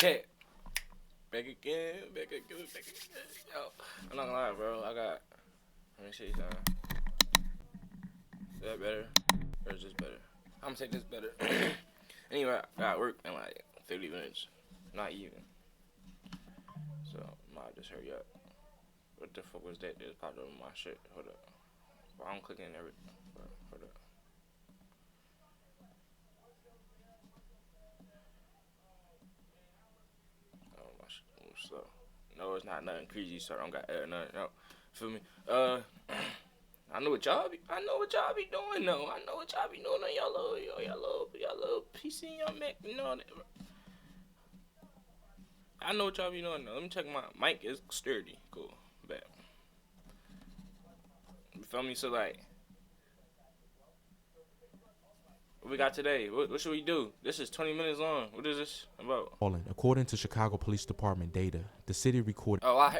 Check. Back again. Yo, I'm not gonna lie, bro. Let me see something. Is that better? Or is this better? I'm gonna take this better. Anyway, I got work in like 30 minutes. Not even. So, I might just hurry up. What the fuck was that? Just popped up on my shit. Hold up. Well, I'm clicking everything. Hold up. Oh, my shit moves slow. No, it's not nothing crazy, so I don't got nothing. No. Feel me? I know what y'all be doing though. I know what y'all be doing on y'all little PC and y'all Mac, you know that. I know what y'all be doing though. Let me check my mic is sturdy. Cool. Bet. You feel me? So like, what we got today? What should we do? This is 20 minutes long. What is this about? According to Chicago Police Department data, the city recorded. Oh,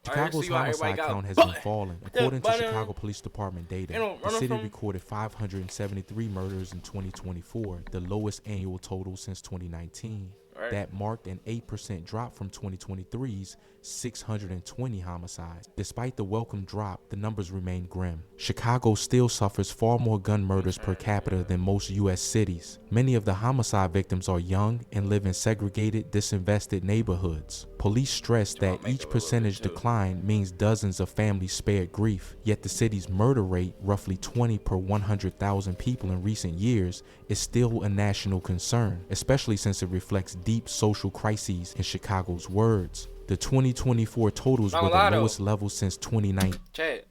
Chicago's homicide count has been falling. According to Chicago Police Department data, the city recorded 573 murders in 2024, the lowest annual total since 2019. Right. That marked an 8% drop from 2023's 620 homicides. Despite the welcome drop, the numbers remain grim. Chicago still suffers far more gun murders per capita than most U.S. cities. Many of the homicide victims are young and live in segregated, disinvested neighborhoods. Police stress that each percentage decline means dozens of families spared grief, yet the city's murder rate, roughly 20 per 100,000 people in recent years, is still a national concern, especially since it reflects deep social crises in Chicago's words. The 2024 totals were the lowest level since 2019. Chad,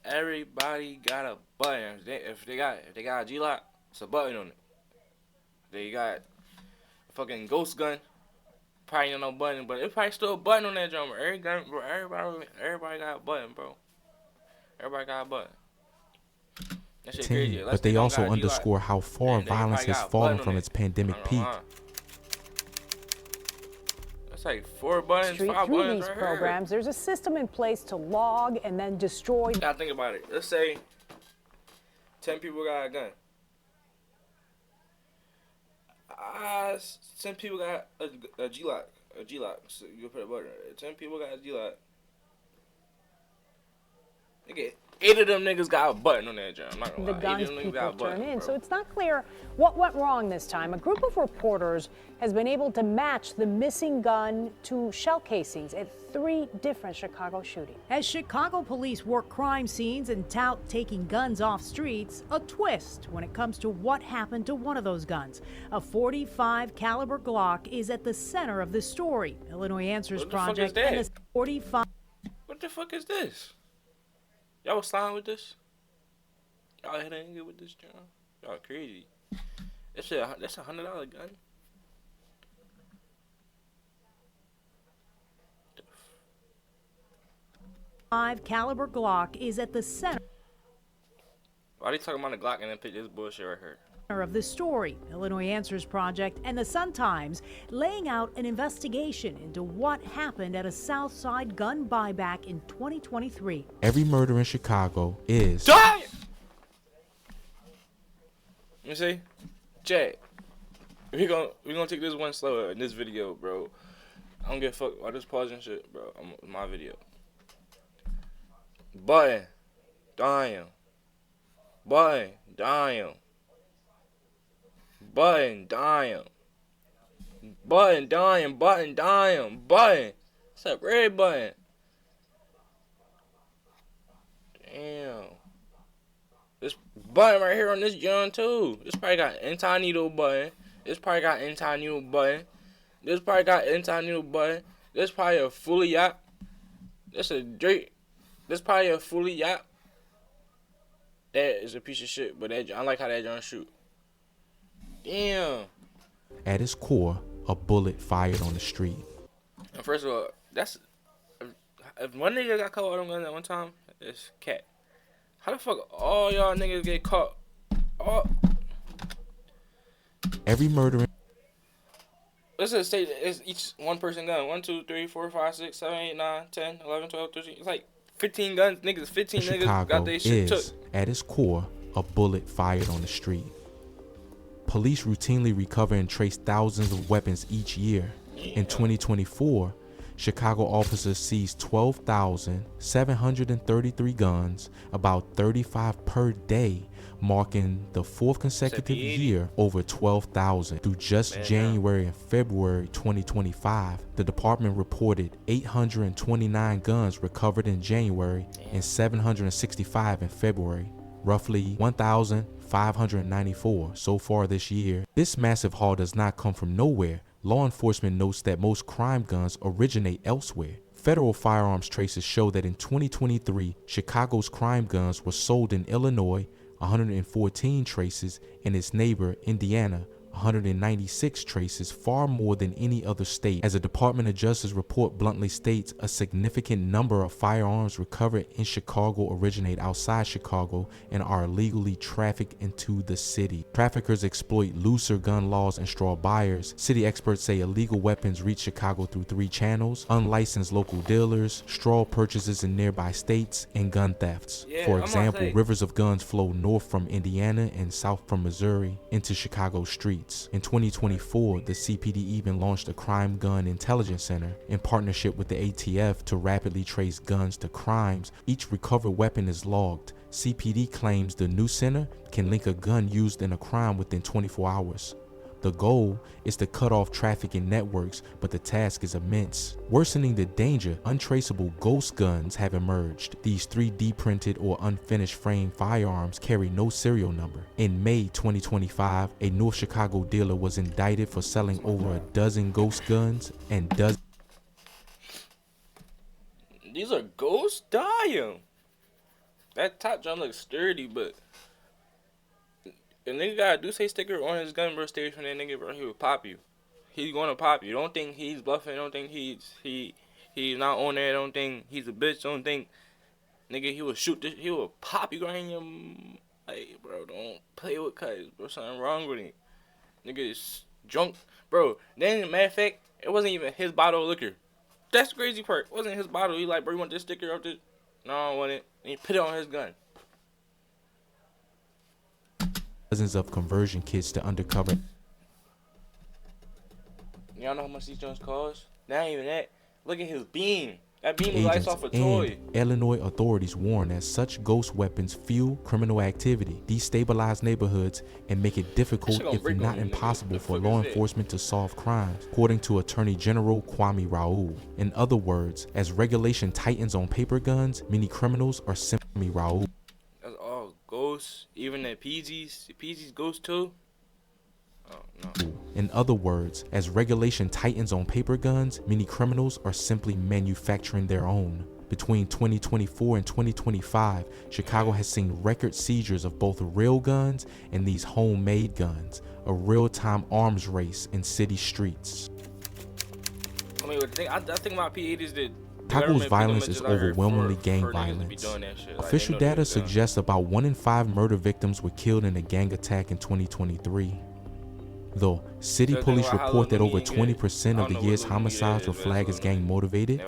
everybody got a button. If they got a Glock, it's a button on it. They got a fucking ghost gun, probably no button, but it probably still a button on that drummer. Everybody got a button, bro. Everybody got a button. That shit crazy. But they also underscore how far violence has fallen from its pandemic peak. It's like 4 buttons, 5 buttons. Through these programs, there's a system in place to log and then destroy. You gotta think about it. Let's say 10 people got a gun. 10 people got a G-Lock. So you put a button. 10 people got a G-Lock. Nigga, 8 of them niggas got a button on that jam. The guns people turn in. So it's not clear what went wrong this time. A group of reporters has been able to match the missing gun to shell casings at 3 different Chicago shootings. As Chicago police work crime scenes and tout taking guns off streets, a twist when it comes to what happened to one of those guns. A .45 caliber Glock is at the center of the story. Illinois Answers Project and a .45. What the fuck is this? Y'all was sliding with this? Y'all hit a with this, John? Y'all crazy. That's a $100 gun. .45 caliber Glock is at the center. Why are they talking about the Glock and then pick this bullshit right here? Of the story. Illinois Answers Project and the Sun-Times laying out an investigation into what happened at a South Side gun buyback in 2023. Every murder in Chicago is die. Let me see. Jay, we gonna take this one slower in this video, bro. I don't give a fuck. I just pause and shit, bro. My video. Button, damn. Button, damn. Button, damn. Button, damn. Button, damn. Button. What's up, red button? Damn. This button right here on this John too. This probably got anti-needle button. This probably got anti-needle button. This probably got anti-needle button. This probably a fully yacht. This a Drake. This probably a fully yacht. That is a piece of shit, but I like how that John shoot. Damn. At its core, a bullet fired on the street. First of all, that's if one nigga got caught with them guns at one time, it's cat. How the fuck all y'all niggas get caught? Every murder. Let's just say it's each one person gun. 1, 2, 3, 4, 5, 6, 7, 8, 9, 10, 11, 12, 13. It's like 15 guns. Niggas, 15 niggas got their shit took. At its core, a bullet fired on the street. Police routinely recover and trace thousands of weapons each year. In 2024, Chicago officers seized 12,733 guns, about 35 per day, marking the fourth consecutive year over 12,000. Through just January and February 2025, the department reported 829 guns recovered in January and 765 in February, roughly 1,594 so far this year. This massive haul does not come from nowhere. Law enforcement notes that most crime guns originate elsewhere. Federal firearms traces show that in 2023, Chicago's crime guns were sold in Illinois, 114 traces, and its neighbor, Indiana, 196 traces, far more than any other state. As the Department of Justice report bluntly states, a significant number of firearms recovered in Chicago originate outside Chicago and are illegally trafficked into the city. Traffickers exploit looser gun laws and straw buyers. City experts say illegal weapons reach Chicago through 3 channels: unlicensed local dealers, straw purchases in nearby states, and gun thefts. For example, rivers of guns flow north from Indiana and south from Missouri into Chicago streets. In 2024, the CPD even launched a Crime Gun Intelligence Center in partnership with the ATF to rapidly trace guns to crimes. Each recovered weapon is logged. CPD claims the new center can link a gun used in a crime within 24 hours. The goal is to cut off trafficking networks, but the task is immense. Worsening the danger, untraceable ghost guns have emerged. These 3D printed or unfinished frame firearms carry no serial number. In May 2025, a North Chicago dealer was indicted for selling over a dozen ghost guns and dozens. These are ghosts? Damn. That top gun looks sturdy, but the nigga got a Duce sticker on his gun, bro. Stay from that nigga, bro. He will pop you. He's gonna pop you. Don't think he's bluffing. Don't think he's not on there. Don't think he's a bitch. Don't think, nigga, he will shoot this. He will pop you right in your. Hey, bro, don't play with cuz, bro. Something wrong with him. Nigga is drunk, bro. Then, matter of fact, it wasn't even his bottle of liquor. That's the crazy part. It wasn't his bottle. He like, bro, you want this sticker up this? No, I don't want it. And he put it on his gun. Dozens of conversion kits to undercover. Y'all know how much these joints cost? Not even that. Look at his beam. That beam lights off a toy. Illinois authorities warn that such ghost weapons fuel criminal activity, destabilize neighborhoods, and make it difficult, if not impossible, for law enforcement to solve crimes, according to Attorney General Kwame Raoul. In other words, as regulation tightens on paper guns, many criminals are simply Raoul. That's all ghosts. Even the PGs ghosts too. Oh, no. In other words, as regulation tightens on paper guns, many criminals are simply manufacturing their own. Between 2024 and 2025, Chicago has seen record seizures of both real guns and these homemade guns, a real-time arms race in city streets. I mean, I think my P8 is that Chicago's violence is overwhelmingly gang violence. Official data suggests about 1 in 5 murder victims were killed in a gang attack in 2023. Though city police report that over 20% of the year's homicides were flagged as gang motivated,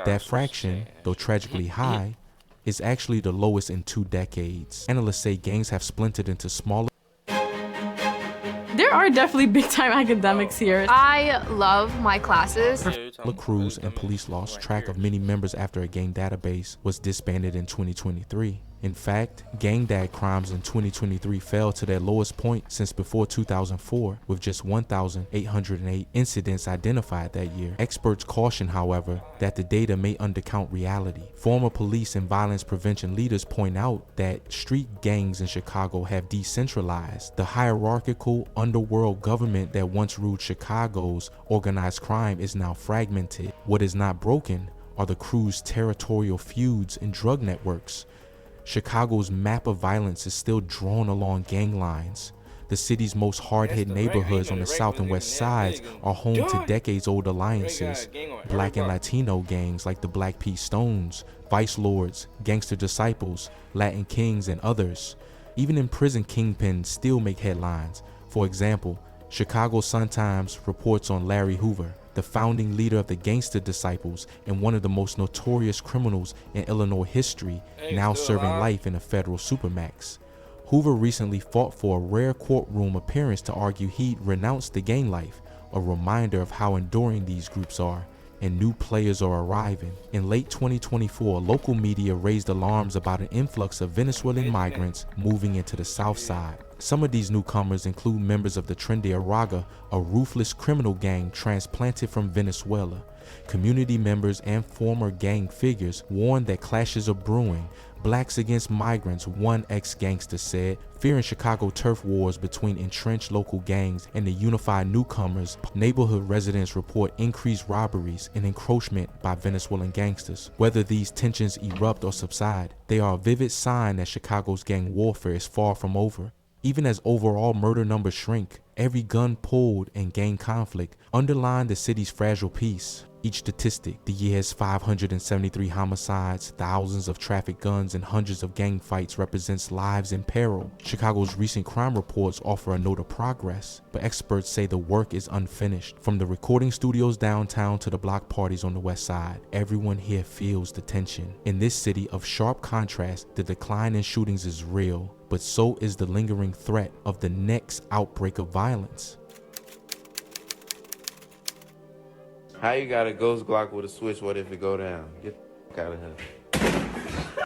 that fraction, though tragically high, is actually the lowest in 2 decades. Analysts say gangs have splintered into smaller. There are definitely big time academics here. I love my classes. Crews and police lost track of many members after a gang database was disbanded in 2023. In fact, gang crimes in 2023 fell to their lowest point since before 2004, with just 1,808 incidents identified that year. Experts caution, however, that the data may undercount reality. Former police and violence prevention leaders point out that street gangs in Chicago have decentralized. The hierarchical underworld government that once ruled Chicago's organized crime is now fragmented. What is not broken are the crew's territorial feuds and drug networks. Chicago's map of violence is still drawn along gang lines. The city's most hard-hit neighborhoods on the south and west sides are home to decades-old alliances. Black and Latino gangs like the Black P. Stones, Vice Lords, Gangster Disciples, Latin Kings, and others. Even in prison, kingpins still make headlines. For example, Chicago Sun-Times reports on Larry Hoover, the founding leader of the Gangster Disciples and one of the most notorious criminals in Illinois history, now serving life in a federal supermax. Hoover recently fought for a rare courtroom appearance to argue he'd renounced the gang life, a reminder of how enduring these groups are, and new players are arriving. In late 2024, local media raised alarms about an influx of Venezuelan migrants moving into the South Side. Some of these newcomers include members of the Trendy Araga, a ruthless criminal gang transplanted from Venezuela. Community members and former gang figures warn that clashes are brewing. Blacks against migrants, one ex-gangster said, fearing Chicago turf wars between entrenched local gangs and the unified newcomers. Neighborhood residents report increased robberies and encroachment by Venezuelan gangsters. Whether these tensions erupt or subside, they are a vivid sign that Chicago's gang warfare is far from over. Even as overall murder numbers shrink, every gun pulled in gang conflict underlined the city's fragile peace. Each statistic, the year's 573 homicides, thousands of traffic guns, and hundreds of gang fights represents lives in peril. Chicago's recent crime reports offer a note of progress, but experts say the work is unfinished. From the recording studios downtown to the block parties on the west side, everyone here feels the tension. In this city of sharp contrast, the decline in shootings is real, but so is the lingering threat of the next outbreak of violence. How you got a ghost Glock with a switch? What if it go down? Get the fuck out of here.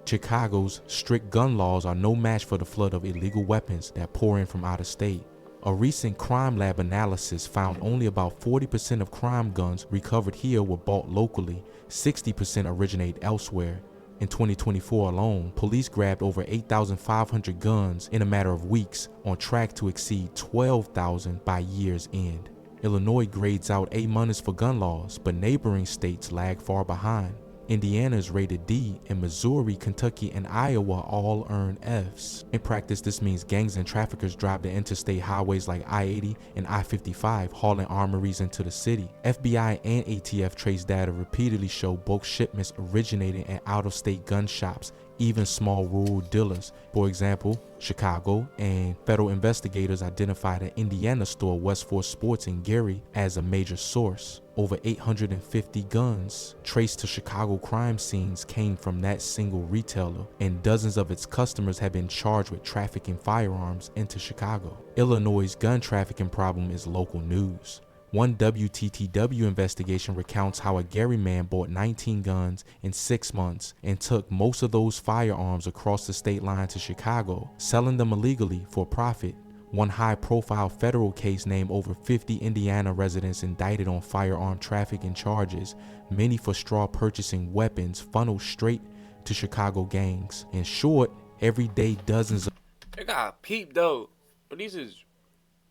Chicago's strict gun laws are no match for the flood of illegal weapons that pour in from out of state. A recent crime lab analysis found only about 40% of crime guns recovered here were bought locally, 60% originate elsewhere. In 2024 alone, police grabbed over 8,500 guns in a matter of weeks, on track to exceed 12,000 by year's end. Illinois grades out A- for gun laws, but neighboring states lag far behind. Indiana is rated D, and Missouri, Kentucky, and Iowa all earn Fs. In practice, this means gangs and traffickers drive the interstate highways like I-80 and I-55, hauling armories into the city. FBI and ATF trace data repeatedly show both shipments originating at out-of-state gun shops, even small rural dealers. For example, Chicago, and federal investigators identified an Indiana store, Westford Sports in Gary, as a major source. Over 850 guns traced to Chicago crime scenes came from that single retailer, and dozens of its customers have been charged with trafficking firearms into Chicago. Illinois' gun trafficking problem is local news. One WTTW investigation recounts how a Gary man bought 19 guns in 6 months and took most of those firearms across the state line to Chicago, selling them illegally for profit. One high-profile federal case named over 50 Indiana residents indicted on firearm trafficking charges, many for straw purchasing weapons funneled straight to Chicago gangs. In short, every day dozens of... They got peep though. But these is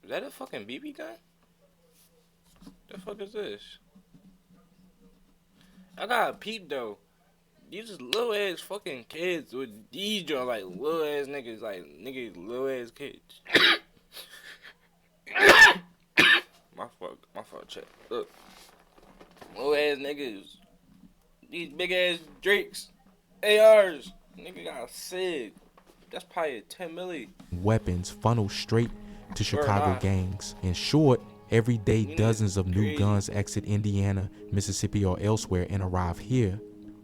that a fucking BB gun? The fuck is this? I got a peep though. These is little ass fucking kids with these joints, like little ass niggas, like niggas little ass kids. my fault, check. Look. Little ass niggas. These big ass Drakes. ARs. Nigga got SIG. That's probably a 10 milli. Weapons funneled straight to Chicago gangs. In short, every day dozens of new guns exit Indiana, Mississippi, or elsewhere and arrive here.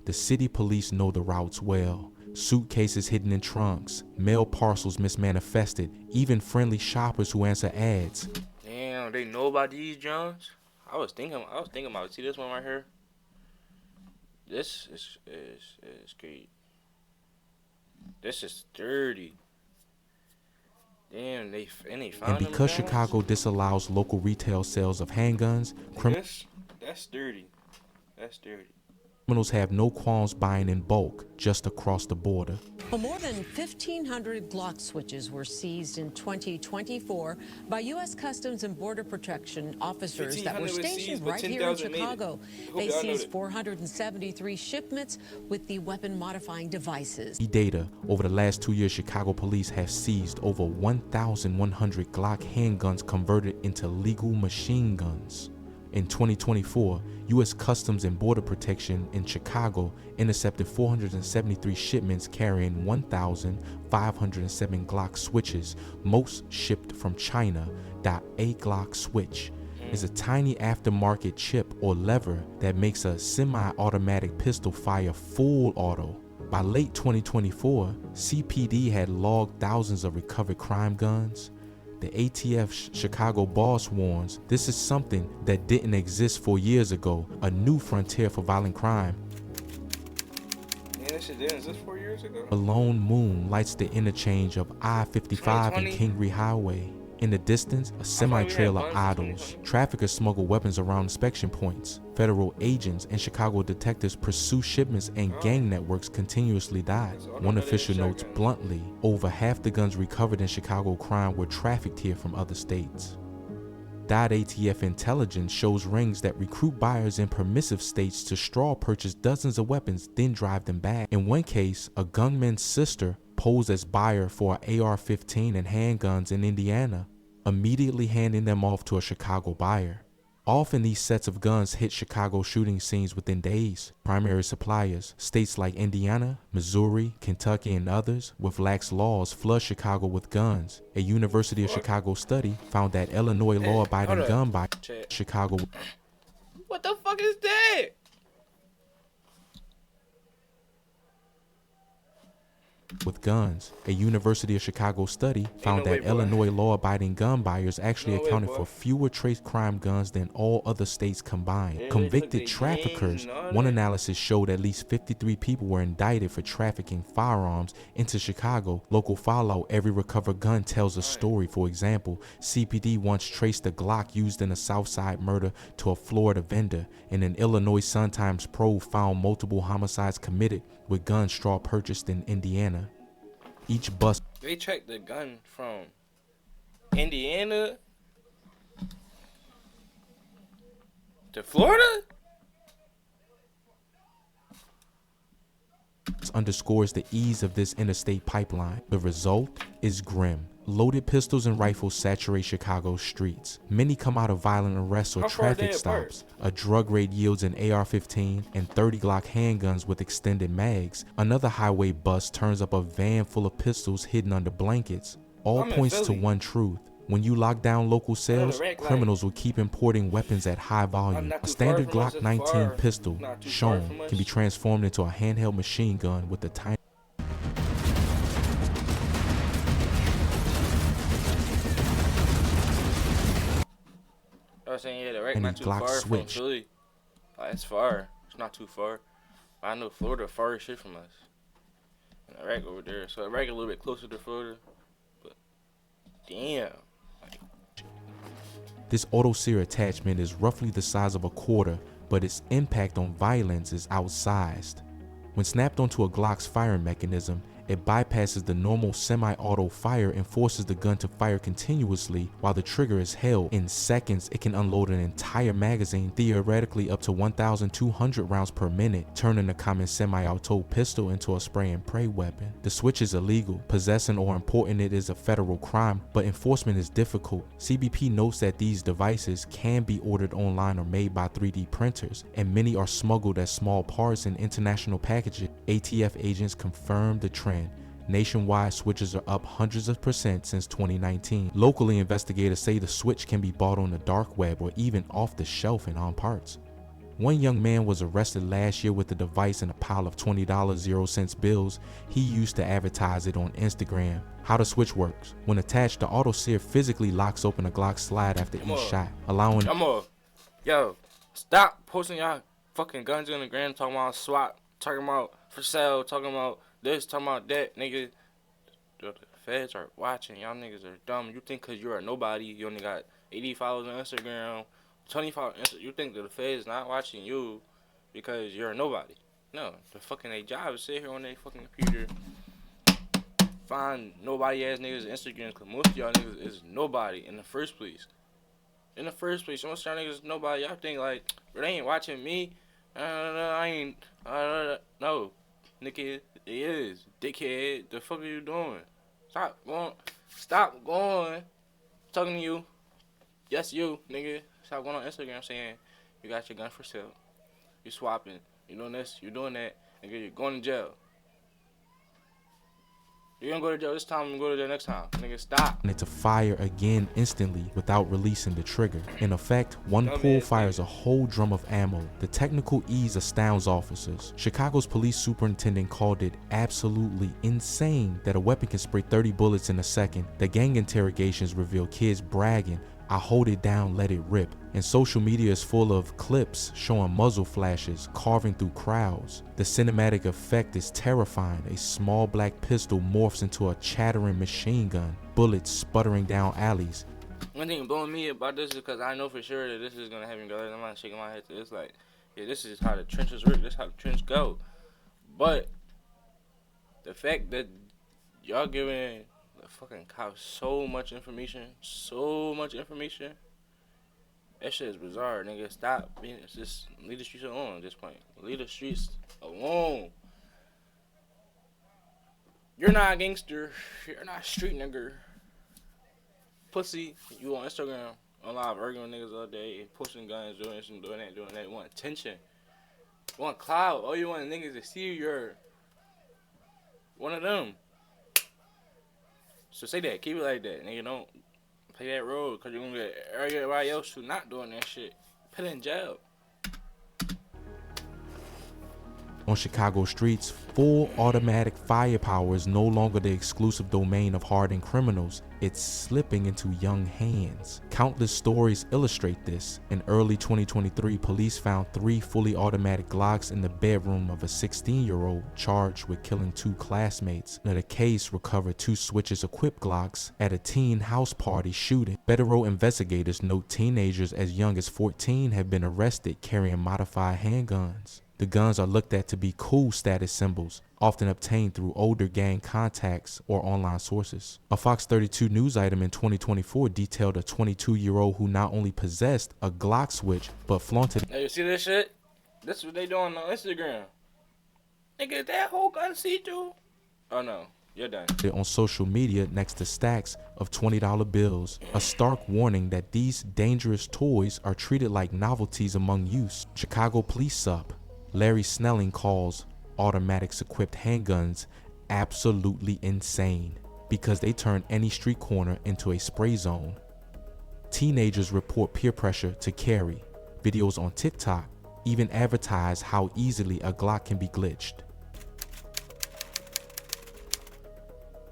The city police know the routes well. Suitcases hidden in trunks, mail parcels mismanifested, even friendly shoppers who answer ads. Damn, they know about these Johns? I was thinking about, see this one right here? This is great. This is dirty. Damn, they found. And because Chicago disallows local retail sales of handguns, that's dirty. That's dirty. Criminals have no qualms buying in bulk just across the border. Well, more than 1,500 Glock switches were seized in 2024 by U.S. Customs and Border Protection officers that were stationed right here in Chicago. They seized 473 shipments with the weapon-modifying devices. Data over the last 2 years, Chicago police have seized over 1,100 Glock handguns converted into legal machine guns. In 2024, U.S. Customs and Border Protection in Chicago intercepted 473 shipments carrying 1,507 Glock switches, most shipped from China. A Glock switch is a tiny aftermarket chip or lever that makes a semi-automatic pistol fire full auto. By late 2024, CPD had logged thousands of recovered crime guns. The ATF Chicago boss warns this is something that didn't exist 4 years ago, a new frontier for violent crime. Man, that shit didn't exist 4 years ago? A lone moon lights the interchange of I-55 and Kingery Highway. In the distance, a semi-trailer idles. Traffickers smuggle weapons around inspection points. Federal agents and Chicago detectives pursue shipments, and gang networks continuously die. One official notes bluntly, over half the guns recovered in Chicago crime were trafficked here from other states. ATF intelligence shows rings that recruit buyers in permissive states to straw purchase dozens of weapons, then drive them back. In one case, a gunman's sister posed as buyer for an AR-15 and handguns in Indiana, immediately handing them off to a Chicago buyer. Often these sets of guns hit Chicago shooting scenes within days. Primary suppliers, states like Indiana, Missouri, Kentucky, and others with lax laws flood Chicago with guns. A University of Chicago study found that Illinois law-abiding gun buyers Chicago. What the fuck is that? With guns. A University of Chicago study found that Illinois law-abiding gun buyers actually accounted for fewer trace crime guns than all other states combined. Convicted traffickers, one analysis showed at least 53 people were indicted for trafficking firearms into Chicago. Local follow, every recovered gun tells a story. For example, CPD once traced a Glock used in a Southside murder to a Florida vendor, and an Illinois Sun-Times probe found multiple homicides committed with guns straw purchased in Indiana. Each bus. They tracked the gun from Indiana to Florida? Underscores the ease of this interstate pipeline. The result is grim. Loaded pistols and rifles saturate Chicago's streets. Many come out of violent arrests or traffic stops. A drug raid yields an AR-15 and 30 Glock handguns with extended mags. Another highway bus turns up a van full of pistols hidden under blankets. All points to one truth. When you lock down local sales, criminals will keep importing weapons at high volume. A standard Glock 19 pistol, shown, can be transformed into a handheld machine gun with a tiny saying, yeah, the rack not too far from Philly. It's far. It's not too far. I know Florida far as shit from us. And the rack over there. So the rack a little bit closer to Florida. But damn. This auto-sear attachment is roughly the size of a quarter, but its impact on violence is outsized. When snapped onto a Glock's firing mechanism, it bypasses the normal semi-auto fire and forces the gun to fire continuously while the trigger is held. In seconds, it can unload an entire magazine, theoretically up to 1,200 rounds per minute, turning a common semi-auto pistol into a spray and pray weapon. The switch is illegal. Possessing or importing it is a federal crime, but enforcement is difficult. CBP notes that these devices can be ordered online or made by 3D printers, and many are smuggled as small parts in international packages. ATF agents confirmed the trend. Nationwide, switches are up hundreds of % since 2019. Locally, investigators say the switch can be bought on the dark web or even off the shelf and on parts. One young man was arrested last year with the device in a pile of $20 0-cent bills he used to advertise it on Instagram. How the switch works. When attached, the auto-sear physically locks open a Glock slide after each shot, allowing... Yo, stop posting y'all fucking guns on the ground, talking about SWAT, talking about for sale, talking about this, talking about that, nigga. The feds are watching. Y'all niggas are dumb. You think because you're a nobody, you only got 80 followers on Instagram, 25 you think that the feds not watching you because you're a nobody. No, the fucking they job is sit here on their fucking computer, find nobody ass niggas Instagram, because most of y'all niggas is nobody in the first place. In the first place, most of y'all niggas is nobody. Y'all think like, but they ain't watching me. I ain't, no. Nigga, it is. Dickhead, the fuck are you doing? Stop going. Talking to you. Yes, you, nigga. Stop going on Instagram saying you got your gun for sale. You swapping. You doing this, you doing that. Nigga, you're going to jail. You gonna go to jail this time and go to jail next time. Nigga, stop. And to fire again instantly without releasing the trigger. In effect, one pull fires a whole drum of ammo. The technical ease astounds officers. Chicago's police superintendent called it absolutely insane that a weapon can spray 30 bullets in a second. The gang interrogations reveal kids bragging, "I hold it down, let it rip." And social media is full of clips showing muzzle flashes carving through crowds. The cinematic effect is terrifying. A small black pistol morphs into a chattering machine gun, bullets sputtering down alleys. One thing blowing me about this is because I know for sure that this is gonna happen, guys. I'm not shaking my head. It's like, yeah, this is how the trenches work. This is how the trench go. But the fact that y'all giving the fucking cops so much information, that shit is bizarre, nigga. Stop being, just leave the streets alone at this point. Leave the streets alone. You're not a gangster. You're not a street nigger. Pussy, you on Instagram, on live arguing with niggas all day, pushing guns, doing this and doing that, You want attention. You want clout. All you want niggas to see you're one of them. So say that. Keep it like that, nigga. Don't play that role, because you're going to get everybody else who not doing that shit put in jail. On Chicago streets, full automatic firepower is no longer the exclusive domain of hardened criminals. It's slipping into young hands. Countless stories illustrate this. In early 2023, police found 3 fully automatic Glocks in the bedroom of a 16-year-old charged with killing 2 classmates. Now, the case recovered 2 switches-equipped Glocks at a teen house party shooting. Federal investigators note teenagers as young as 14 have been arrested carrying modified handguns. The guns are looked at to be cool status symbols, often obtained through older gang contacts or online sources. A Fox 32 news item in 2024 detailed a 22-year-old who not only possessed a Glock switch, but flaunted it. Hey, you see this shit? This is what they doing on Instagram. Nigga, that whole gun see-through? Oh no, you're done. On social media next to stacks of $20 bills, a stark warning that these dangerous toys are treated like novelties among youth. Chicago police sup Larry Snelling calls automatics-equipped handguns absolutely insane because they turn any street corner into a spray zone. Teenagers report peer pressure to carry. Videos on TikTok even advertise how easily a Glock can be glitched.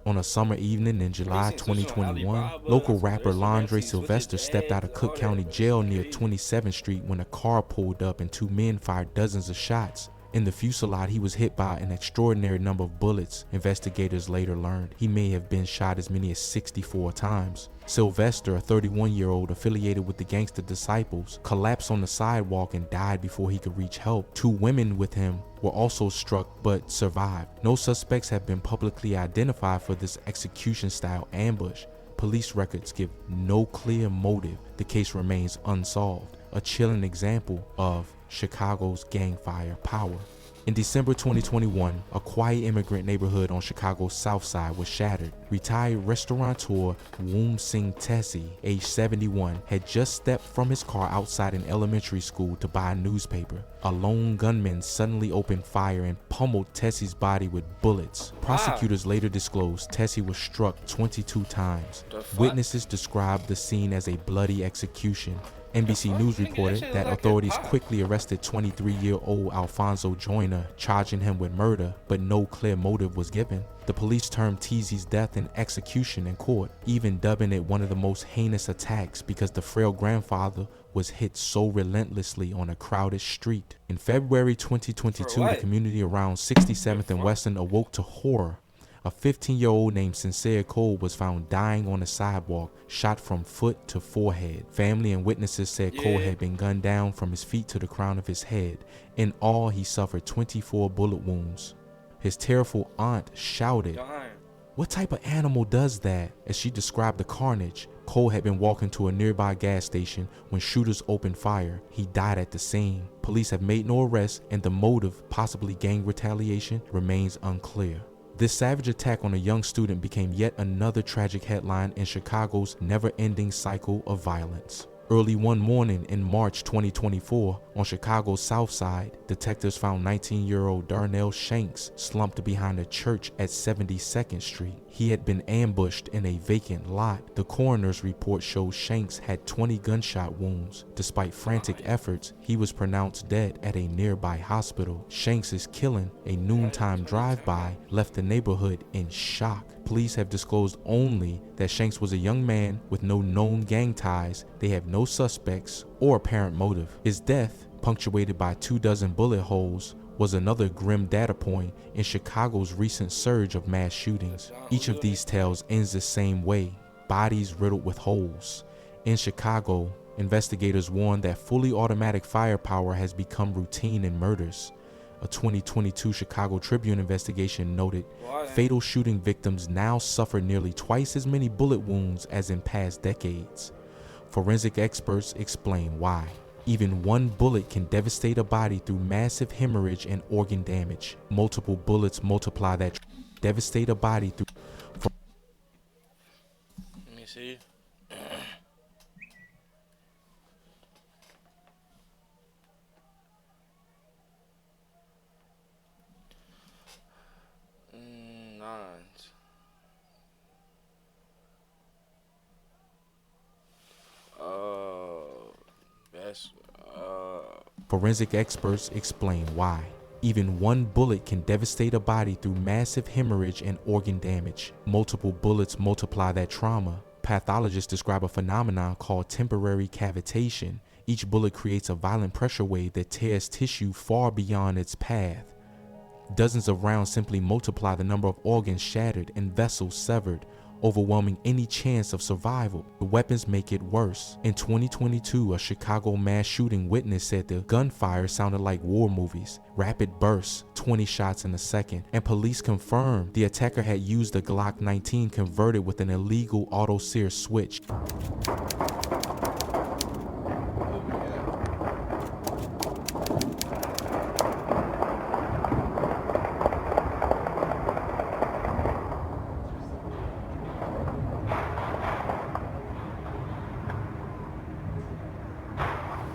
On a summer evening in July 2021, local rapper Londre Sylvester stepped out of Cook County Jail near 27th Street when a car pulled up and 2 men fired dozens of shots. In the fusillade, he was hit by an extraordinary number of bullets. Investigators later learned he may have been shot as many as 64 times. Sylvester, a 31-year-old affiliated with the Gangster Disciples, collapsed on the sidewalk and died before he could reach help. 2 women with him were also struck but survived. No suspects have been publicly identified for this execution-style ambush. Police records give no clear motive. The case remains unsolved, a chilling example of Chicago's gang firepower. In December 2021, a quiet immigrant neighborhood on Chicago's South Side was shattered. Retired restaurateur Woom Singh Tessie, age 71, had just stepped from his car outside an elementary school to buy a newspaper. A lone gunman suddenly opened fire and pummeled Tessie's body with bullets. Prosecutors later disclosed Tessie was struck 22 times. Witnesses described the scene as a bloody execution. NBC News reported that authorities quickly arrested 23-year-old Alfonso Joyner, charging him with murder, but no clear motive was given. The police termed Teasie's death an execution in court, even dubbing it one of the most heinous attacks because the frail grandfather was hit so relentlessly on a crowded street. In February 2022, the community around 67th and Western awoke to horror. A 15-year-old named Sincere Cole was found dying on the sidewalk, shot from foot to forehead. Family and witnesses said Cole had been gunned down from his feet to the crown of his head. In all, he suffered 24 bullet wounds. His tearful aunt shouted, "What type of animal does that?" As she described the carnage. Cole had been walking to a nearby gas station when shooters opened fire. He died at the scene. Police have made no arrests, and the motive, possibly gang retaliation, remains unclear. This savage attack on a young student became yet another tragic headline in Chicago's never-ending cycle of violence. Early one morning in March 2024, on Chicago's South Side, detectives found 19-year-old Darnell Shanks slumped behind a church at 72nd Street. He had been ambushed in a vacant lot. The coroner's report shows Shanks had 20 gunshot wounds. Despite frantic efforts, he was pronounced dead at a nearby hospital. Shanks' killing, a noontime drive-by, left the neighborhood in shock. Police have disclosed only that Shanks was a young man with no known gang ties. They have no suspects or apparent motive. His death, punctuated by 24 bullet holes, was another grim data point in Chicago's recent surge of mass shootings. Each of these tales ends the same way: bodies riddled with holes. In Chicago, investigators warn that fully automatic firepower has become routine in murders. A 2022 Chicago Tribune investigation noted fatal shooting victims now suffer nearly twice as many bullet wounds as in past decades. Forensic experts explain why. Even one bullet can devastate a body through massive hemorrhage and organ damage. Multiple bullets multiply that, devastate a body through. Let me see. Forensic experts explain why. Even one bullet can devastate a body through massive hemorrhage and organ damage. Multiple bullets multiply that trauma. Pathologists describe a phenomenon called temporary cavitation. Each bullet creates a violent pressure wave that tears tissue far beyond its path. Dozens of rounds simply multiply the number of organs shattered and vessels severed, overwhelming any chance of survival. The weapons make it worse. In 2022, a Chicago mass shooting witness said the gunfire sounded like war movies. Rapid bursts, 20 shots in a second, and police confirmed the attacker had used a Glock 19 converted with an illegal auto-sear switch.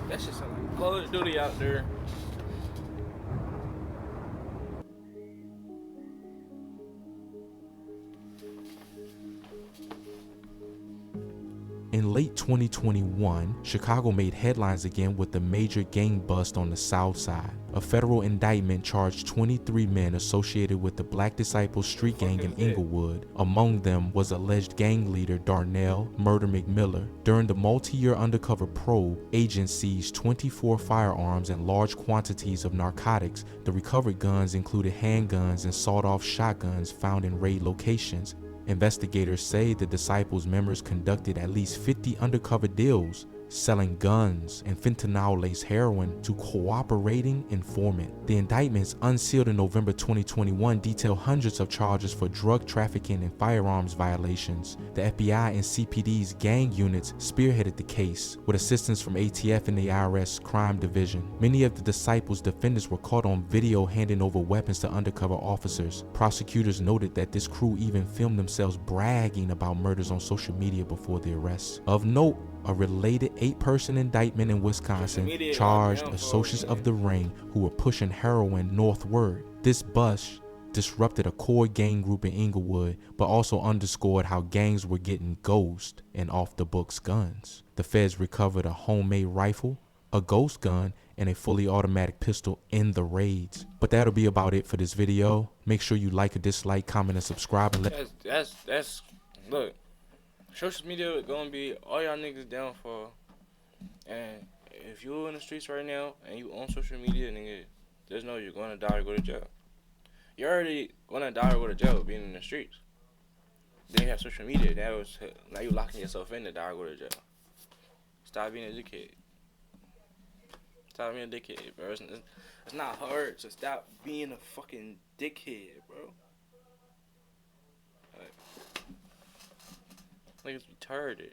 That shit sound like Call of Duty out there. In late 2021, Chicago made headlines again with the major gang bust on the South Side. A federal indictment charged 23 men associated with the Black Disciples street gang in Inglewood. Among them was alleged gang leader Darnell "Murder McMiller. During the multi-year undercover probe, agents seized 24 firearms and large quantities of narcotics. The recovered guns included handguns and sawed-off shotguns found in raid locations. Investigators say the Disciples members conducted at least 50 undercover deals, selling guns and fentanyl-laced heroin to cooperating informant. The indictments, unsealed in November 2021, detail hundreds of charges for drug trafficking and firearms violations. The FBI and CPD's gang units spearheaded the case, with assistance from ATF and the IRS Crime Division. Many of the Disciples' defendants were caught on video handing over weapons to undercover officers. Prosecutors noted that this crew even filmed themselves bragging about murders on social media before the arrests. Of note, a related 8-person indictment in Wisconsin charged associates of the ring who were pushing heroin northward. This bust disrupted a core gang group in Inglewood, but also underscored how gangs were getting ghost and off-the-books guns. The feds recovered a homemade rifle, a ghost gun, and a fully automatic pistol in the raids. But that'll be about it for this video. Make sure you like or dislike, comment, and subscribe. And Look. Social media gonna be all y'all niggas down for, and if you in the streets right now and you on social media, nigga, just know you're gonna die or go to jail. You're already gonna die or go to jail being in the streets. Then you have social media. Now you locking yourself in to die or go to jail. Stop being a dickhead. Stop being a dickhead, bro. It's not hard to stop being a fucking dickhead, bro. Like, it's retarded.